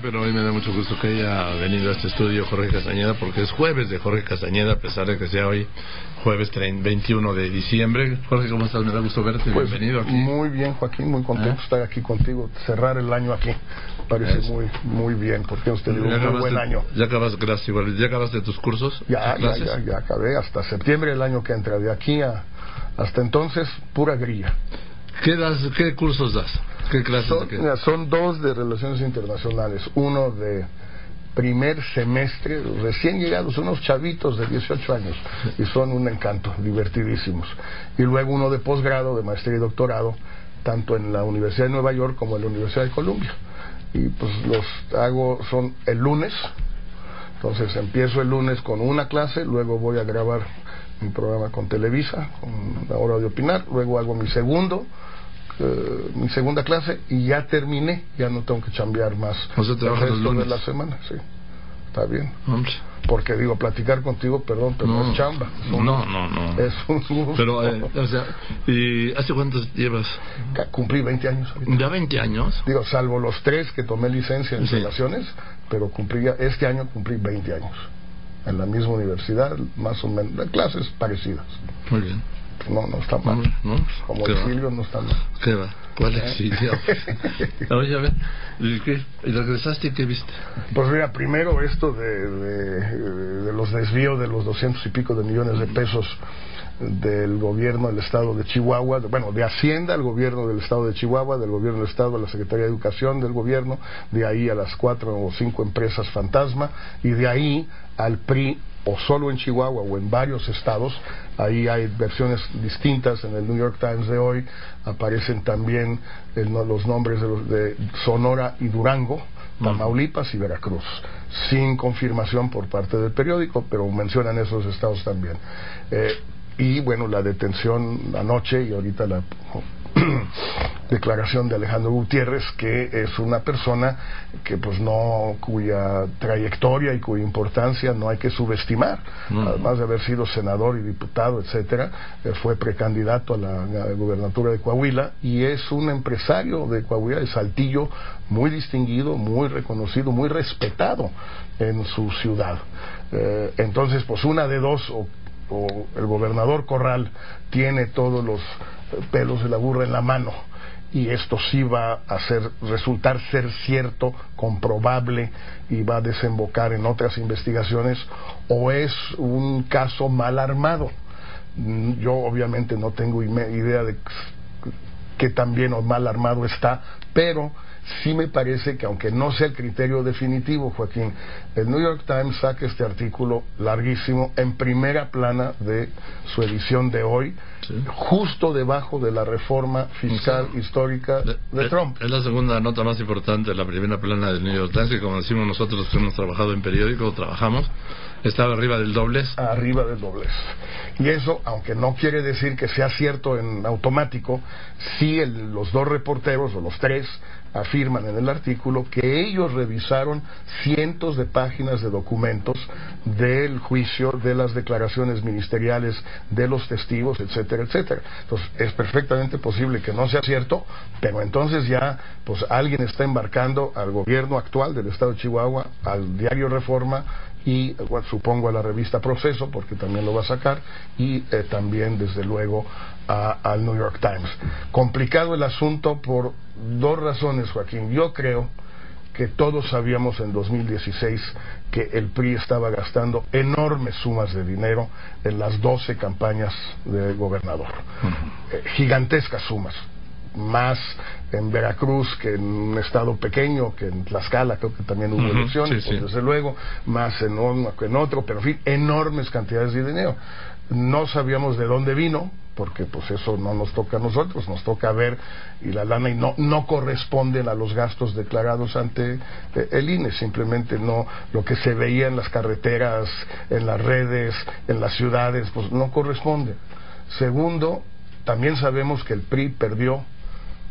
pero hoy me da mucho gusto que haya venido a este estudio Jorge Castañeda, porque es jueves de Jorge Castañeda, a pesar de que sea hoy jueves 21 de diciembre. Jorge, ¿cómo estás? Me da gusto verte, pues, bienvenido aquí. Muy bien, Joaquín, muy contento de estar aquí contigo, cerrar el año aquí. Parece muy bien, porque usted dio un muy buen año. ¿Ya acabaste tus cursos? Ya acabé, hasta septiembre del año que entra. De aquí hasta entonces, pura grilla. ¿Qué cursos das? ¿Qué clases? Son dos de Relaciones Internacionales, uno de primer semestre, recién llegados, unos chavitos de 18 años, y son un encanto, divertidísimos. Y luego uno de posgrado, de maestría y doctorado, tanto en la Universidad de Nueva York como en la Universidad de Columbia. Y pues los hago, son el lunes, entonces empiezo el lunes con una clase, luego voy a grabar mi programa con Televisa, con La Hora de Opinar, luego hago mi segunda clase y ya terminé, ya no tengo que chambear más. O sea, trabajas los lunes de la semana, sí, está bien. Hombre. Porque digo, platicar contigo, perdón, pero no es chamba. No. Es un gusto. Pero, o sea, ¿y hace cuántos llevas? Cumplí 20 años ahorita. ¿Ya 20 años? Digo, salvo los 3 que tomé licencia en relaciones, pero este año cumplí 20 años. En la misma universidad, más o menos, clases parecidas. Muy bien. No está mal. No. Como exilio no está mal. ¿Qué va? ¿Cuál exilio? Oye, a ver, ¿y regresaste y qué viste? Pues mira, primero esto de los desvíos de los 200 y pico de millones de pesos del gobierno del estado de Chihuahua, de Hacienda al gobierno del estado de Chihuahua, del gobierno del estado a la Secretaría de Educación del gobierno, de ahí a las 4 o 5 empresas fantasma, y de ahí al PRI, o solo en Chihuahua o en varios estados. Ahí hay versiones distintas. En el New York Times de hoy aparecen también los nombres de Sonora y Durango, Tamaulipas y Veracruz, sin confirmación por parte del periódico, pero mencionan esos estados también. Y bueno, la detención anoche y ahorita la declaración de Alejandro Gutiérrez, que es una persona que cuya trayectoria y cuya importancia no hay que subestimar. Además de haber sido senador y diputado, etcétera, fue precandidato a la gubernatura de Coahuila y es un empresario de Coahuila, de Saltillo, muy distinguido, muy reconocido, muy respetado en su ciudad. Entonces, pues una de dos, o el gobernador Corral tiene todos los pelos de la burra en la mano y esto sí va a resultar ser cierto, comprobable, y va a desembocar en otras investigaciones, o es un caso mal armado. Yo obviamente no tengo idea de qué tan bien o mal armado está, pero sí me parece que, aunque no sea el criterio definitivo, Joaquín, el New York Times saca este artículo larguísimo en primera plana de su edición de hoy, justo debajo de la reforma fiscal histórica de Trump. Es la segunda nota más importante, la primera plana del New York Times, que, como decimos nosotros que hemos trabajado en periódico, trabajamos, estaba arriba del doblez. Arriba del doblez. Y eso, aunque no quiere decir que sea cierto en automático, sí los dos reporteros, o los tres, afirman en el artículo que ellos revisaron cientos de páginas de documentos del juicio, de las declaraciones ministeriales, de los testigos, etcétera, etcétera. Entonces, es perfectamente posible que no sea cierto, pero entonces ya, pues alguien está embarcando al gobierno actual del estado de Chihuahua, al diario Reforma, y supongo a la revista Proceso, porque también lo va a sacar, y también desde luego al New York Times. Complicado el asunto por dos razones, Joaquín. Yo creo que todos sabíamos en 2016 que el PRI estaba gastando enormes sumas de dinero en las 12 campañas de gobernador. Gigantescas sumas. Más en Veracruz que en un estado pequeño, que en Tlaxcala creo que también hubo elecciones, desde luego, más en uno que en otro, pero en fin, enormes cantidades de dinero. No sabíamos de dónde vino, porque pues eso no nos toca a nosotros, nos toca ver, y la lana no corresponden a los gastos declarados ante el INE, simplemente no, lo que se veía en las carreteras, en las redes, en las ciudades, pues no corresponde. Segundo, también sabemos que el PRI perdió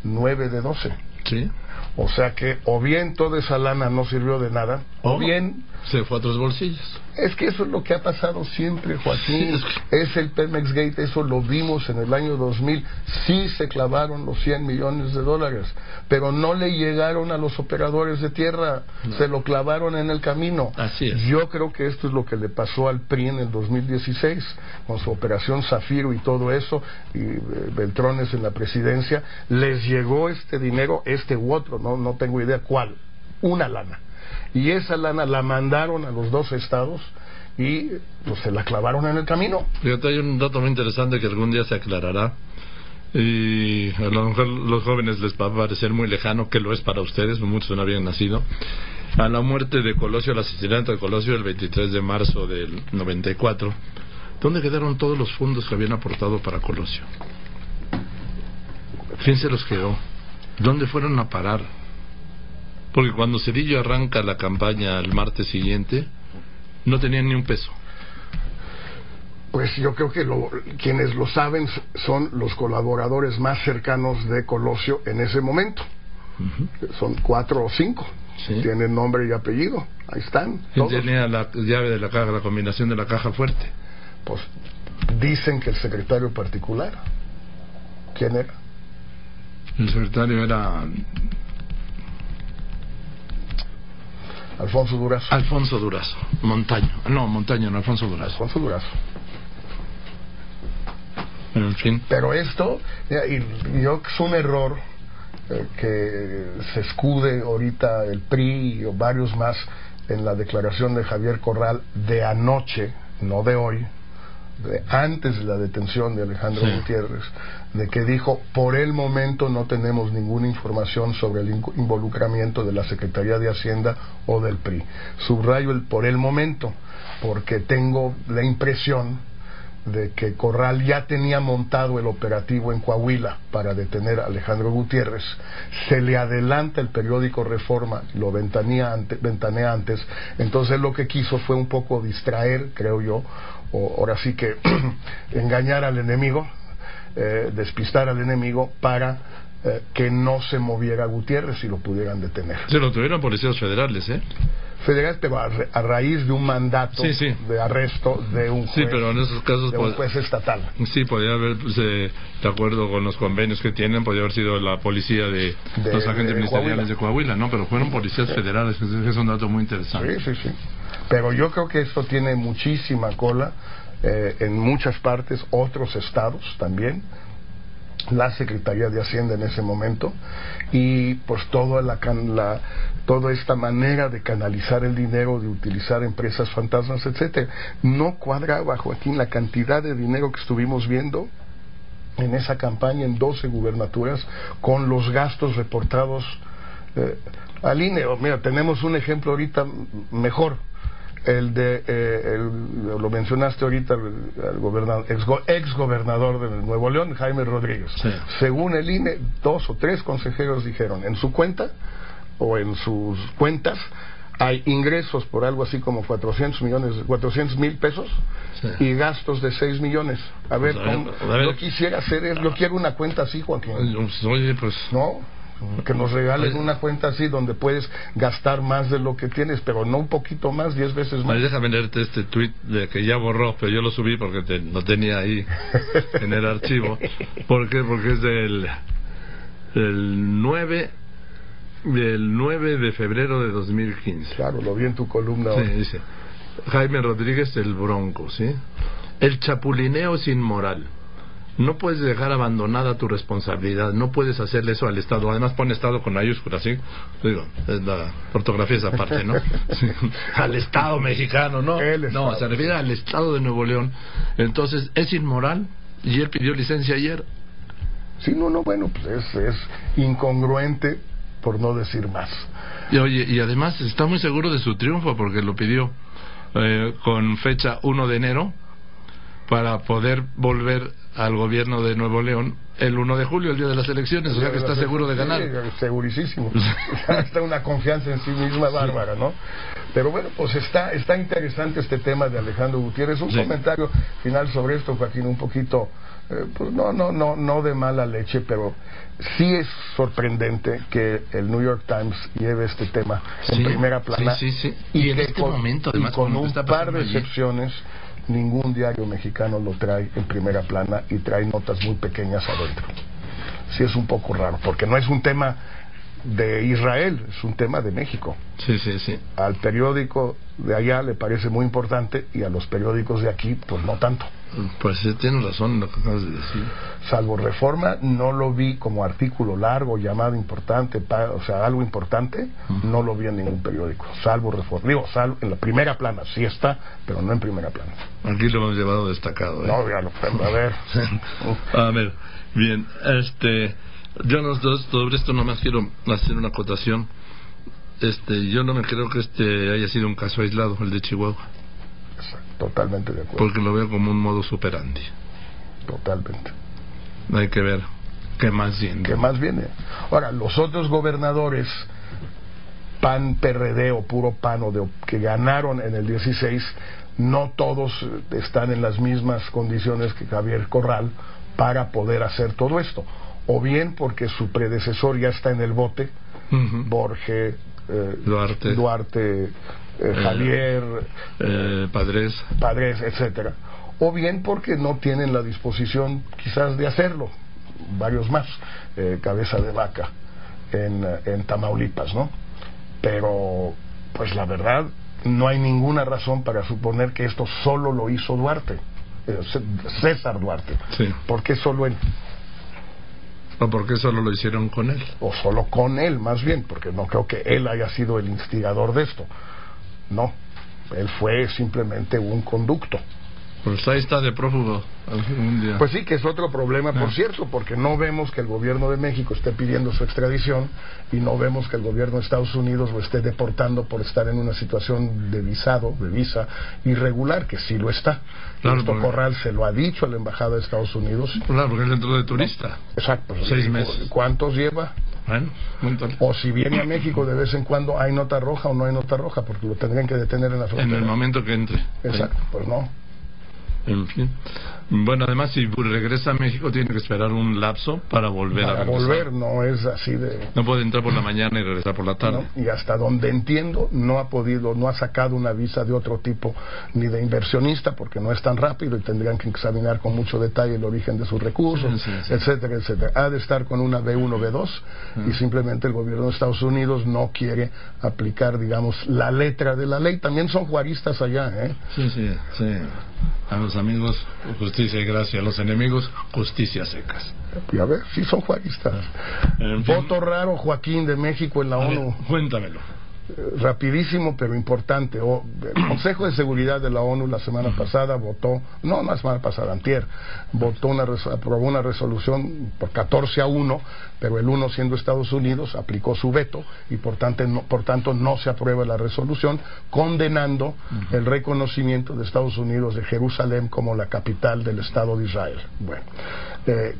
9 de 12. Sí. O sea que o bien toda esa lana no sirvió de nada, o bien se fue a otros bolsillos. Es que eso es lo que ha pasado siempre, Joaquín. Es el Pemex Gate, eso lo vimos en el año 2000. Sí se clavaron los 100 millones de dólares, pero no le llegaron a los operadores de tierra, no. Se lo clavaron en el camino. Así es. Yo creo que esto es lo que le pasó al PRI en el 2016, con su operación Zafiro y todo eso, y Beltrones en la presidencia. Les llegó este dinero, este u otro, no tengo idea cuál, una lana. Y esa lana la mandaron a los 2 estados y pues se la clavaron en el camino. Fíjate, hay un dato muy interesante que algún día se aclarará y a lo mejor los jóvenes les va a parecer muy lejano, que lo es para ustedes, muchos no habían nacido. A la muerte de Colosio, el asesinato de Colosio el 23 de marzo del 94, ¿dónde quedaron todos los fondos que habían aportado para Colosio? ¿Quién se los quedó? ¿Dónde fueron a parar? Porque cuando Zedillo arranca la campaña el martes siguiente, no tenían ni un peso. Pues yo creo que quienes lo saben son los colaboradores más cercanos de Colosio en ese momento. Son 4 o 5. ¿Sí? Tienen nombre y apellido. Ahí están. ¿Quién tenía la llave de la caja, la combinación de la caja fuerte? Pues dicen que el secretario particular. ¿Quién era? El secretario era... Alfonso Durazo. Alfonso Durazo. Montaño, no, Alfonso Durazo. Alfonso Durazo. En fin. Pero esto, yo es un error que se escude ahorita el PRI o varios más en la declaración de Javier Corral de anoche, no de hoy, de antes de la detención de Alejandro Gutiérrez, de que dijo, por el momento no tenemos ninguna información sobre el involucramiento de la Secretaría de Hacienda o del PRI. Subrayo el por el momento, porque tengo la impresión de que Corral ya tenía montado el operativo en Coahuila para detener a Alejandro Gutiérrez. Se le adelanta el periódico Reforma, lo ventanea antes, entonces lo que quiso fue un poco distraer, creo yo, o ahora sí que engañar al enemigo, despistar al enemigo para que no se moviera Gutiérrez y lo pudieran detener. Se lo tuvieron policías federales, federales, pero a raíz de un mandato de arresto de un juez, pero en esos casos un juez estatal. Sí, podría haber, de acuerdo con los convenios que tienen, podría haber sido la policía de los agentes ministeriales de Coahuila, ¿no? Pero fueron policías federales, que es un dato muy interesante. Sí. Pero yo creo que esto tiene muchísima cola en muchas partes, otros estados también, la Secretaría de Hacienda en ese momento, y pues toda esta manera de canalizar el dinero, de utilizar empresas fantasmas, etcétera. No cuadraba, Joaquín, la cantidad de dinero que estuvimos viendo en esa campaña en 12 gubernaturas con los gastos reportados al INE. Mira, tenemos un ejemplo ahorita mejor. Lo mencionaste ahorita, el ex gobernador de Nuevo León, Jaime Rodríguez. Sí. Según el INE, 2 o 3 consejeros dijeron, en su cuenta o en sus cuentas hay ingresos por algo así como 400,000 pesos, y gastos de 6 millones. A ver, yo quisiera yo quiero una cuenta así, Joaquín. Oye, pues... No, que nos regalen una cuenta así donde puedes gastar más de lo que tienes, pero no un poquit más, 10 veces más. Déjame leerte este tweet de que ya borró, pero yo lo subí porque lo tenía ahí en el archivo. ¿Por qué? Porque es del 9 de febrero de 2015. Claro, lo vi en tu columna. Sí, dice Jaime Rodríguez, el Bronco, ¿sí? El chapulineo es inmoral. No puedes dejar abandonada tu responsabilidad, no puedes hacerle eso al Estado. Además pone Estado con mayúsculas, ¿sí? Digo, la ortografía es aparte, ¿no? Sí. Al Estado mexicano, ¿no? No, se refiere al Estado de Nuevo León. Entonces, es inmoral, y él pidió licencia ayer. Sí, bueno, pues es incongruente, por no decir más. Y oye, y además está muy seguro de su triunfo, porque lo pidió con fecha 1 de enero, para poder volver al gobierno de Nuevo León el 1 de julio, el día de las elecciones, o sea que está seguro de ganar. Segurísimo. Está una confianza en sí misma bárbara, ¿no? Pero bueno, pues está interesante este tema de Alejandro Gutiérrez. Un comentario final sobre esto, Joaquín, un poquito Pues no de mala leche, pero sí es sorprendente que el New York Times lleve este tema en primera plana. Sí. Y en que este momento, además, con un está par de allí, excepciones, ningún diario mexicano lo trae en primera plana y trae notas muy pequeñas adentro. Sí es un poco raro, porque no es un tema de Israel, es un tema de México. Sí. Al periódico de allá le parece muy importante y a los periódicos de aquí pues no tanto. Pues sí, tienes razón en lo que acabas de decir. Salvo Reforma, no lo vi como artículo largo, llamado importante, o sea, algo importante, no lo vi en ningún periódico, salvo Reforma. Digo, en la primera plana, sí está, pero no en primera plana. Aquí lo hemos llevado destacado, ¿eh? No, ya lo a ver. A ver, bien, yo sobre esto nomás quiero hacer una acotación. Yo no me creo que haya sido un caso aislado, el de Chihuahua. Totalmente de acuerdo. Porque lo veo como un modo superandi. Totalmente. Hay que ver qué más viene. ¿Qué más viene? Ahora, los otros gobernadores, PAN, PRD o puro PAN, que ganaron en el 16, no todos están en las mismas condiciones que Javier Corral para poder hacer todo esto. O bien porque su predecesor ya está en el bote, Borge, Duarte, Javier, Padres, etcétera. O bien porque no tienen la disposición quizás de hacerlo, varios más, cabeza de vaca en Tamaulipas, ¿no? Pero pues la verdad no hay ninguna razón para suponer que esto solo lo hizo Duarte, César Duarte. Sí. ¿Por qué solo él? ¿O por qué solo lo hicieron con él? O solo con él, más bien, porque no creo que él haya sido el instigador de esto. No, él fue simplemente un conducto. Pues ahí está de prófugo algún día. Pues sí, que es otro problema, por cierto, porque no vemos que el gobierno de México esté pidiendo su extradición y no vemos que el gobierno de Estados Unidos lo esté deportando por estar en una situación de visa irregular, que sí lo está. Claro, esto Corral se lo ha dicho a la embajada de Estados Unidos. Claro, porque él entró de turista. ¿No? Exacto. 6 meses. ¿Cuántos lleva? Bueno, o si viene a México de vez en cuando, ¿hay nota roja o no hay nota roja? Porque lo tendrían que detener en la frontera. En el momento que entre. Exacto, pues no. En fin. Bueno, además, si regresa a México, tiene que esperar un lapso para volver a regresar. Para volver, no es así de... No puede entrar por la mañana y regresar por la tarde. No, y hasta donde entiendo, no ha sacado una visa de otro tipo, ni de inversionista, porque no es tan rápido y tendrían que examinar con mucho detalle el origen de sus recursos, sí. Etcétera, etcétera. Ha de estar con una B1, B2, y simplemente el gobierno de Estados Unidos no quiere aplicar, digamos, la letra de la ley. También son juaristas allá, ¿eh? Sí. A los amigos, justicia y gracia. A los enemigos, justicia secas. Y a ver, sí son juaristas. Voto raro, Joaquín, de México en la ONU. Cuéntamelo. Rapidísimo, pero importante. El Consejo de Seguridad de la ONU la semana pasada votó, no la semana pasada, antier, aprobó una resolución por 14-1, pero el 1 siendo Estados Unidos, aplicó su veto y por tanto no se aprueba la resolución, condenando el reconocimiento de Estados Unidos de Jerusalén como la capital del Estado de Israel. Bueno,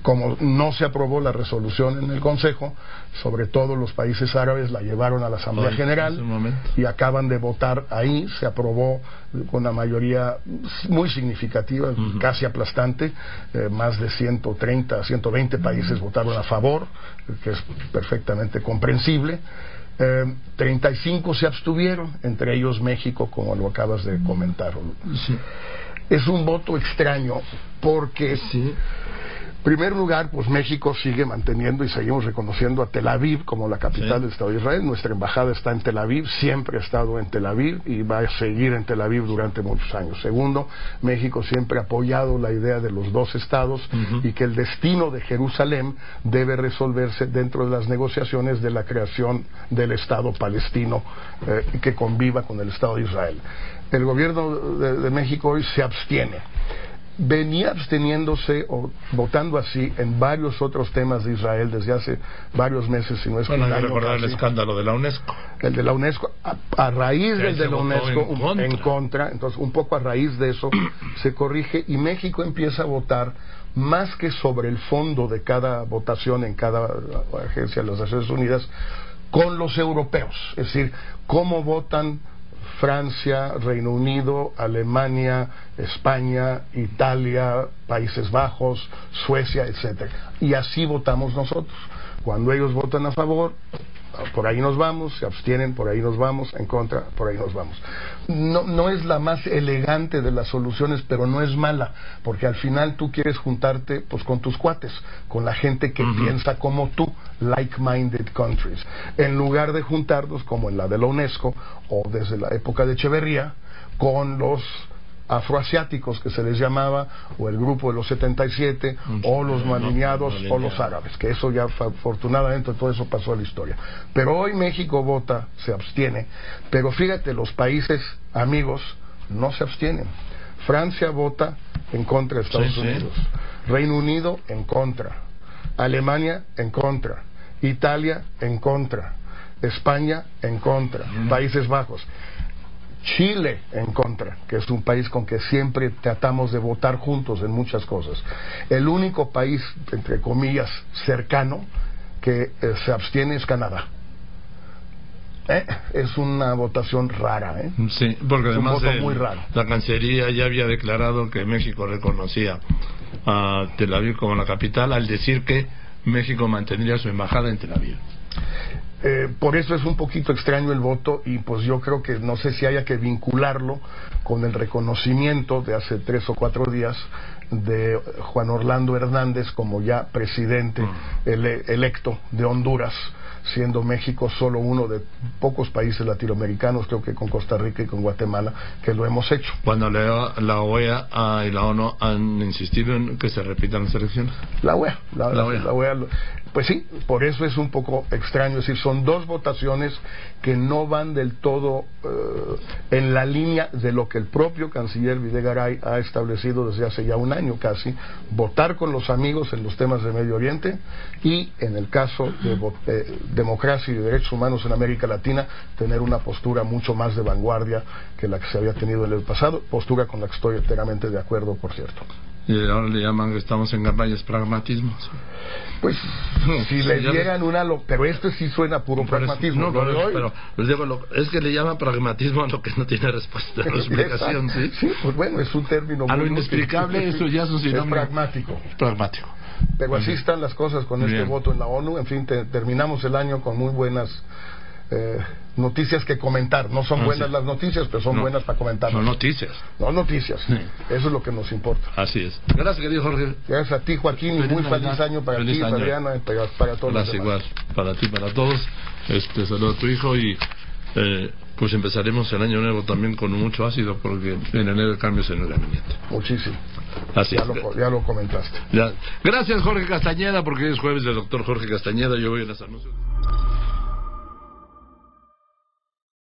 como no se aprobó la resolución en el Consejo, sobre todo los países árabes la llevaron a la Asamblea General y acaban de votar ahí. Se aprobó con una mayoría muy significativa, casi aplastante. Más de 130, 120 países votaron a favor, que es perfectamente comprensible. 35 se abstuvieron, entre ellos México, como lo acabas de comentar. Sí. Es un voto extraño porque... Sí. En primer lugar, pues México sigue manteniendo y seguimos reconociendo a Tel Aviv como la capital del Estado de Israel. Nuestra embajada está en Tel Aviv, siempre ha estado en Tel Aviv y va a seguir en Tel Aviv durante muchos años. Segundo, México siempre ha apoyado la idea de los dos estados y que el destino de Jerusalén debe resolverse dentro de las negociaciones de la creación del Estado palestino que conviva con el Estado de Israel. El gobierno de México hoy se abstiene. Venía absteniéndose o votando así en varios otros temas de Israel desde hace varios meses, si no es bueno, hay que recordar el escándalo de la UNESCO. El de la UNESCO, a raíz del de la UNESCO en contra, entonces un poco a raíz de eso se corrige y México empieza a votar más que sobre el fondo de cada votación en cada agencia de las Naciones Unidas, con los europeos, es decir, cómo votan Francia, Reino Unido, Alemania, España, Italia, Países Bajos, Suecia, etcétera. Y así votamos nosotros. Cuando ellos votan a favor, por ahí nos vamos, se abstienen, por ahí nos vamos, en contra, por ahí nos vamos. No es la más elegante de las soluciones, pero no es mala, porque al final tú quieres juntarte pues con tus cuates, con la gente que piensa como tú, like-minded countries, en lugar de juntarnos como en la de la UNESCO o desde la época de Echeverría con los afroasiáticos que se les llamaba, o el grupo de los 77, o los maliniados, o los árabes, que eso ya afortunadamente todo eso pasó a la historia. Pero hoy México vota, se abstiene, pero fíjate, los países amigos no se abstienen. Francia vota en contra de Estados Unidos, Reino Unido en contra, Alemania en contra, Italia en contra, España en contra, Países Bajos, Chile en contra, que es un país con que siempre tratamos de votar juntos en muchas cosas. El único país, entre comillas, cercano que se abstiene es Canadá. Es una votación rara, Sí, porque es además un voto muy raro. La Cancillería ya había declarado que México reconocía a Tel Aviv como la capital, al decir que México mantendría su embajada en Tel Aviv. Por eso es un poquito extraño el voto, y pues yo creo que no sé si haya que vincularlo con el reconocimiento de hace 3 o 4 días de Juan Orlando Hernández como ya presidente electo de Honduras, siendo México solo uno de pocos países latinoamericanos, creo que con Costa Rica y con Guatemala, que lo hemos hecho. Cuando la OEA y la ONU han insistido en que se repitan las elecciones. La OEA. Pues sí, por eso es un poco extraño, es decir, son 2 votaciones que no van del todo en la línea de lo que el propio canciller Videgaray ha establecido desde hace ya un año casi: votar con los amigos en los temas de Medio Oriente, y en el caso de democracia y derechos humanos en América Latina, tener una postura mucho más de vanguardia que la que se había tenido en el pasado, postura con la que estoy enteramente de acuerdo, por cierto. Y ahora le llaman que estamos en campañas pragmatismo. Pues si le dieran pero esto sí suena puro pragmatismo. No, pero les digo, es que le llaman pragmatismo a lo que no tiene respuesta, no explicación. Sí, pues bueno, es un término a lo inexplicable, eso ya es un sinónimo. Es pragmático. Pero así están las cosas con este voto en la ONU. En fin, terminamos el año con muy buenas noticias que comentar. No son buenas las noticias, pero son buenas para comentar. No noticias. Sí. Eso es lo que nos importa. Así es. Gracias, querido Jorge. Gracias a ti, Joaquín, y muy feliz año para ti, Adriana, para todos. Gracias, igual, para ti, para todos. Saludo a tu hijo, y pues empezaremos el año nuevo también con mucho ácido, porque en enero el cambio es en el gabinete. Muchísimo. Así ya lo comentaste. Gracias, Jorge Castañeda, porque es jueves del doctor Jorge Castañeda. Yo voy a las anuncios.